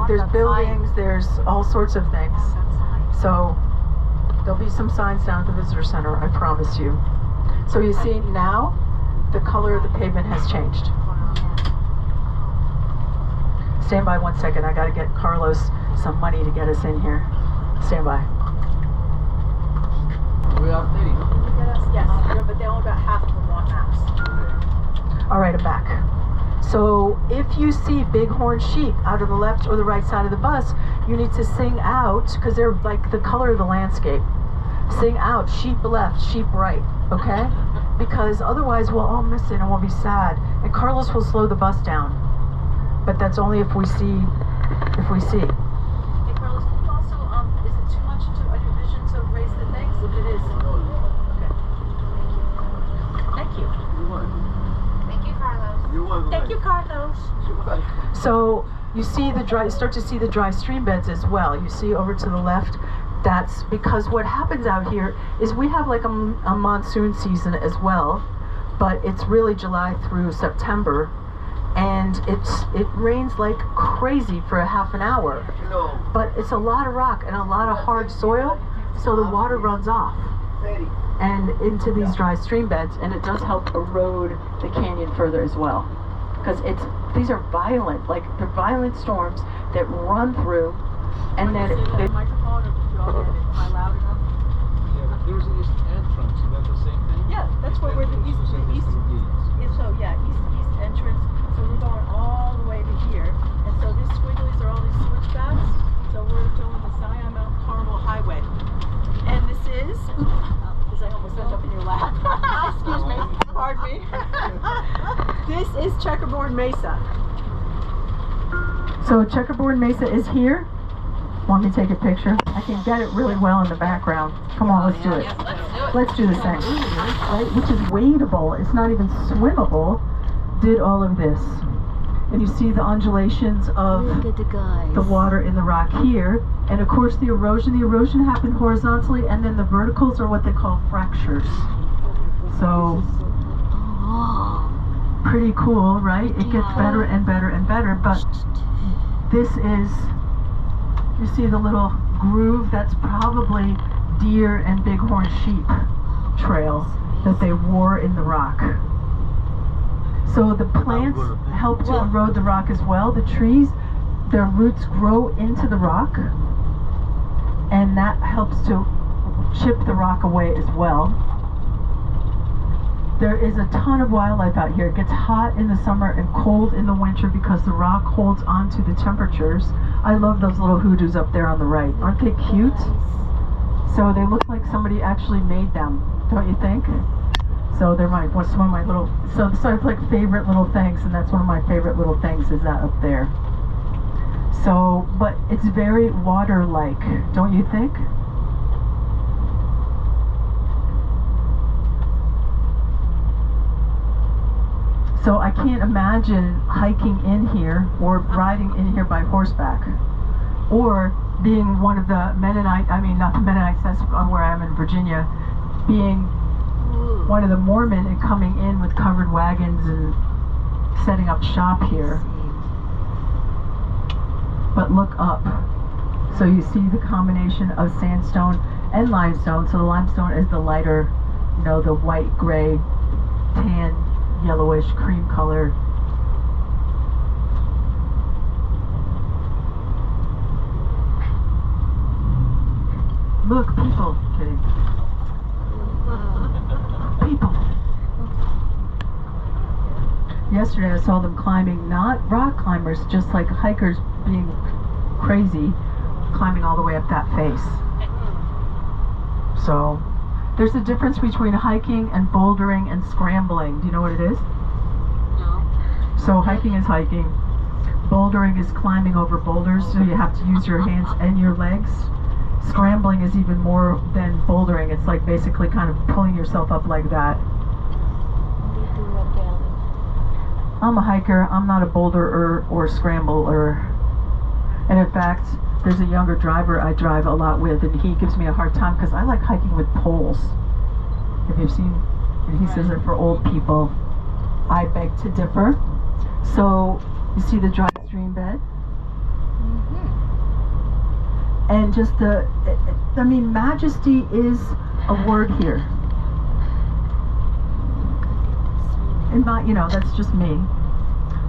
There's buildings, there's all sorts of things. So there'll be some signs down at the visitor center, I promise you. So you see now, the color of the pavement has changed. Stand by 1 second, I gotta get Carlos some money to get us in here. Stand by. We are 30, no? Yes, but they only got half of them want maps. All right, I'm back. So if you see bighorn sheep out of the left or the right side of the bus, you need to sing out, because they're like the color of the landscape. Sing out, sheep left, sheep right, okay? Because otherwise we'll all miss it and we'll be sad. And Carlos will slow the bus down. But that's only if we see. Hey Carlos, can you also, is it too much on your vision to raise the things? If it is, okay. Thank you. You're welcome. Thank you, Carlos. You're welcome. Thank you, Carlos. You're welcome. So you see start to see the dry stream beds as well. You see over to the left, that's because what happens out here is we have like a monsoon season as well, but it's really July through September, and it rains like crazy for a half an hour. But it's a lot of rock and a lot of hard soil, so the water runs off and into these dry stream beds, and it does help erode the canyon further as well. Because these are violent, like they're violent storms that run through, and then Microphone, or am I loud enough? Yeah, but there's an east entrance, is that the same thing? Yeah, that's where we're the east. East entrance. So we're going all the way to here, and so these squigglies are all these switchbacks. So we're doing the Zion Mount Carmel Highway, and this is. Because I almost end up in your lap. Excuse me. Pardon me. This is Checkerboard Mesa. So Checkerboard Mesa is here. Want me to take a picture? I can get it really well in the background. Come on, let's do it. Let's do this thing. Right? Which is wadeable. It's not even swimmable. Did all of this. And you see the undulations of the water in the rock here. And of course the erosion happened horizontally, and then the verticals are what they call fractures. So, pretty cool, right? It gets better and better and better, but this is, you see the little groove? That's probably deer and bighorn sheep trail that they wore in the rock. So the plants help to erode the rock as well. The trees, their roots grow into the rock, and that helps to chip the rock away as well. There is a ton of wildlife out here. It gets hot in the summer and cold in the winter because the rock holds onto the temperatures. I love those little hoodoos up there on the right. Aren't they cute? So they look like somebody actually made them, don't you think? So they're some of my little, so it's like favorite little things, and that's one of my favorite little things is that up there. So, but it's very water-like, don't you think? So I can't imagine hiking in here or riding in here by horseback, or being one of the Mennonite, I mean not the Mennonites, that's where I am in Virginia, being one of the Mormon and coming in with covered wagons and setting up shop here. But look up. So you see the combination of sandstone and limestone. So the limestone is the lighter, you know, the white, gray, tan, yellowish, cream color. Look, people. Kidding. People. Yesterday I saw them climbing, not rock climbers, just like hikers being crazy, climbing all the way up that face. So there's a difference between hiking and bouldering and scrambling. Do you know what it is? No. So hiking is hiking. Bouldering is climbing over boulders, so you have to use your hands and your legs. Scrambling is even more than bouldering. It's like basically kind of pulling yourself up like that. I'm a hiker. I'm not a boulderer or scrambler. And in fact, there's a younger driver I drive a lot with, and he gives me a hard time because I like hiking with poles. If you've seen, and he says they're for old people. I beg to differ. So you see the dry stream bed? And just I mean, majesty is a word here. And not, you know, that's just me.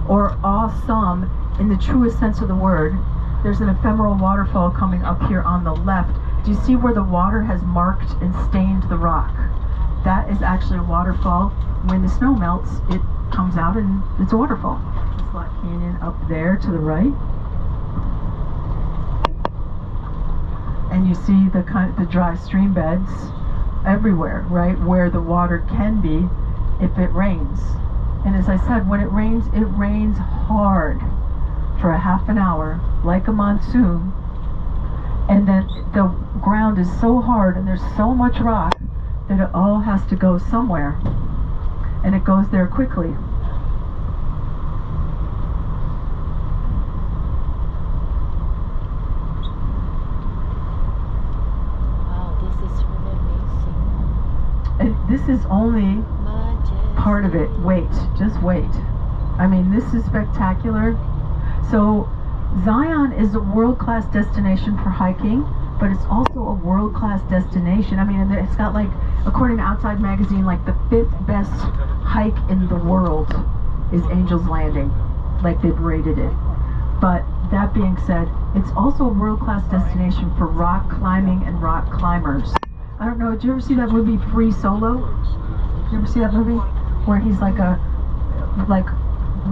Or awesome in the truest sense of the word. There's an ephemeral waterfall coming up here on the left. Do you see where the water has marked and stained the rock? That is actually a waterfall. When the snow melts, it comes out and it's a waterfall. The Slot Canyon up there to the right. And you see the dry stream beds everywhere, right? Where the water can be if it rains. And as I said, when it rains hard for a half an hour, like a monsoon. And then the ground is so hard and there's so much rock that it all has to go somewhere. And it goes there quickly. And this is only part of it. Wait, just wait. I mean, this is spectacular. So Zion is a world-class destination for hiking, but it's also a world-class destination. I mean, and it's got, like, according to Outside Magazine, like the 5th best hike in the world is Angel's Landing. Like, they've rated it. But that being said, it's also a world-class destination for rock climbing and rock climbers. I don't know, did you ever see that movie Free Solo? You ever see that movie? Where he's like a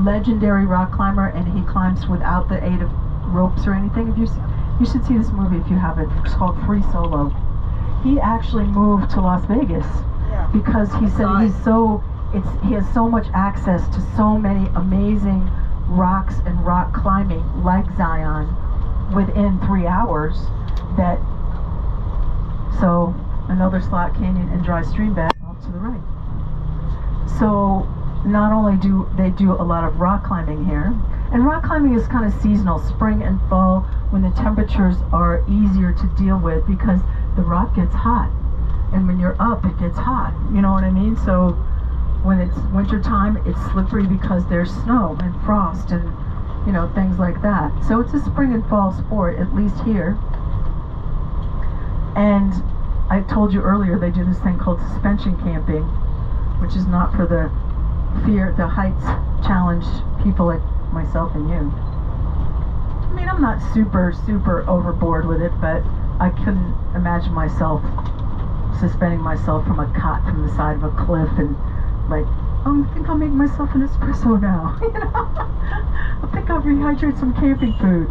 legendary rock climber and he climbs without the aid of ropes or anything. You should see this movie if you haven't. It's called Free Solo. He actually moved to Las Vegas because he said he has so much access to so many amazing rocks and rock climbing like Zion within 3 hours that so another slot canyon and dry stream bed off to the right. So not only do they do a lot of rock climbing here, and rock climbing is kind of seasonal, spring and fall, when the temperatures are easier to deal with because the rock gets hot, and when you're up it gets hot, you know what I mean? So when it's winter time it's slippery because there's snow and frost and, you know, things like that. So it's a spring and fall sport, at least here. And I told you earlier they do this thing called suspension camping, which is not for the heights challenged people like myself and you. I mean, I'm not super overboard with it, but I couldn't imagine myself suspending myself from a cot from the side of a cliff and like, oh, I think I'll make myself an espresso now. You know? I think I'll rehydrate some camping food.